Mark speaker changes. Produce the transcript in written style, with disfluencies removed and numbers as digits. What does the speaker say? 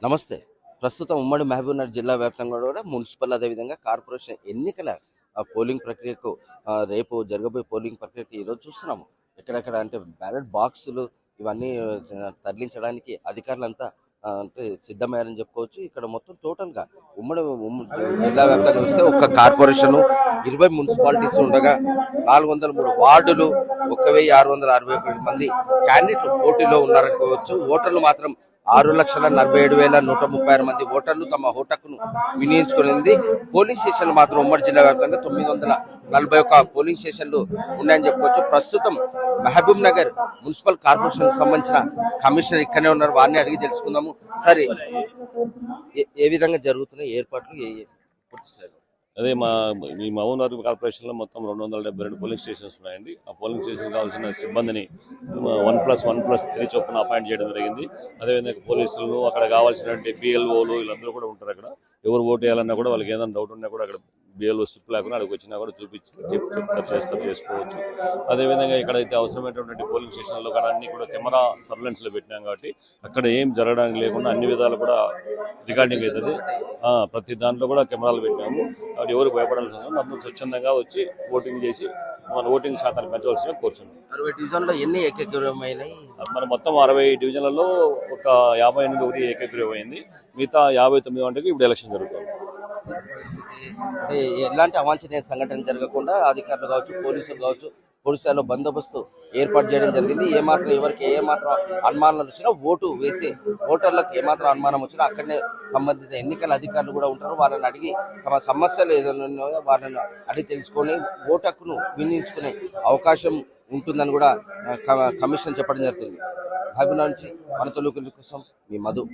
Speaker 1: నమస్తే. ప్రస్తుతం ఉమ్మడి మహబూబ్‌నగర్ జిల్లా వ్యాప్తంగా కూడా మున్సిపల్ అదేవిధంగా కార్పొరేషన్ ఎన్నికల పోలింగ్ ప్రక్రియకు రేపు జరగబోయే పోలింగ్ ప్రక్రియకు ఈరోజు చూస్తున్నాము. ఎక్కడెక్కడ అంటే బ్యాలెట్ బాక్సులు ఇవన్నీ తరలించడానికి అధికారులంతా అంటే సిద్ధమయ్యారని చెప్పుకోవచ్చు. ఇక్కడ మొత్తం టోటల్‌గా జిల్లా వ్యాప్తంగా చూస్తే ఒక్క కార్పొరేషను 20 మున్సిపాలిటీస్ ఉండగా 403 వార్డులు 1661 మంది క్యాండిడేట్లు పోటీలో ఉన్నారనుకోవచ్చు. ఓటర్లు మాత్రం 6,47,136 మంది ఓటర్లు తమ ఓటును వినియోగించుకునింది. పోలింగ్ స్టేషన్లు మాత్రం ఉమ్మడి జిల్లా వ్యాప్తంగా 941 పోలింగ్ స్టేషన్లు ఉన్నాయని చెప్పుకోవచ్చు. ప్రస్తుతం మహబూబ్ నగర్ మున్సిపల్ కార్పొరేషన్ సంబంధించిన కమిషనర్ ఇక్కడనే ఉన్నారు. వారిని అడిగి తెలుసుకుందాము. సరే, ఏ విధంగా జరుగుతున్నాయి ఏర్పాట్లు?
Speaker 2: అదే ఈ మహబూబ్‌నగర్ కార్పొరేషన్లో మొత్తం 272 పోలింగ్ స్టేషన్స్ ఉన్నాయండి. ఆ పోలింగ్ స్టేషన్ కావాల్సిన సిబ్బందిని 1+1+3 చొప్పున అపాయింట్ చేయడం జరిగింది. అదేవిధంగా పోలీసులు, అక్కడ కావాల్సినటువంటి బిఎల్ఓలు వీళ్ళందరూ కూడా ఉంటారు. అక్కడ ఎవరు ఓటు వేయాలన్నా కూడా వాళ్ళకి ఏదైనా డౌట్ ఉన్నా కూడా అక్కడ బిఎల్ఓ స్లిప్ లేకుండా అక్కడికి వచ్చినా కూడా చూపించి చేసుకోవచ్చు. అదేవిధంగా ఇక్కడైతే అవసరమైనటువంటి పోలింగ్ స్టేషన్లో కూడా అన్ని కూడా కెమెరా సర్వేలెన్స్లో పెట్టినాం కాబట్టి అక్కడ ఏం జరగడానికి లేకుండా అన్ని విధాలు కూడా రికార్డింగ్ అవుతుంది. ప్రతి దాంట్లో కూడా కెమెరాలు పెట్టినాము. కాబట్టి ఎవరు భయపడాల్సిన అందరూ స్వచ్ఛందంగా వచ్చి ఓటింగ్ చేసి మన ఓటింగ్ శాతాన్ని పెంచవలసిన కోరుచున్నాం.
Speaker 1: 60 డివిజన్లో ఎన్ని ఏకగ్రీవమైనాయి?
Speaker 2: మన మొత్తం 60 డివిజన్లలో ఒక 58 ఏకగ్రీవమైంది. మిగతా 59 వంటికి ఇప్పుడు ఎలక్షన్ జరుగుతుంది.
Speaker 1: అంటే ఎలాంటి అవాంఛనీయ సంఘటన జరగకుండా అధికారులు కావచ్చు, పోలీసులు కావచ్చు, పోలీసులలో బందోబస్తు ఏర్పాటు చేయడం జరిగింది. ఎవరికి ఏమాత్రం అనుమానాలు వచ్చినా ఓటు వేసే ఓటర్లకు ఏమాత్రం అనుమానం వచ్చినా అక్కడనే సంబంధిత ఎన్నికల అధికారులు కూడా ఉంటారు. వాళ్ళని అడిగి తమ సమస్యలు ఏదైనా ఉన్నాయో వాళ్ళని అడిగి తెలుసుకొని ఓటు హక్కును వినియోగించుకునే అవకాశం ఉంటుందని కూడా కమిషన్ చెప్పడం జరుగుతుంది. మహబూబ్‌నగర్ నుంచి మనతో కోసం మీ మధు.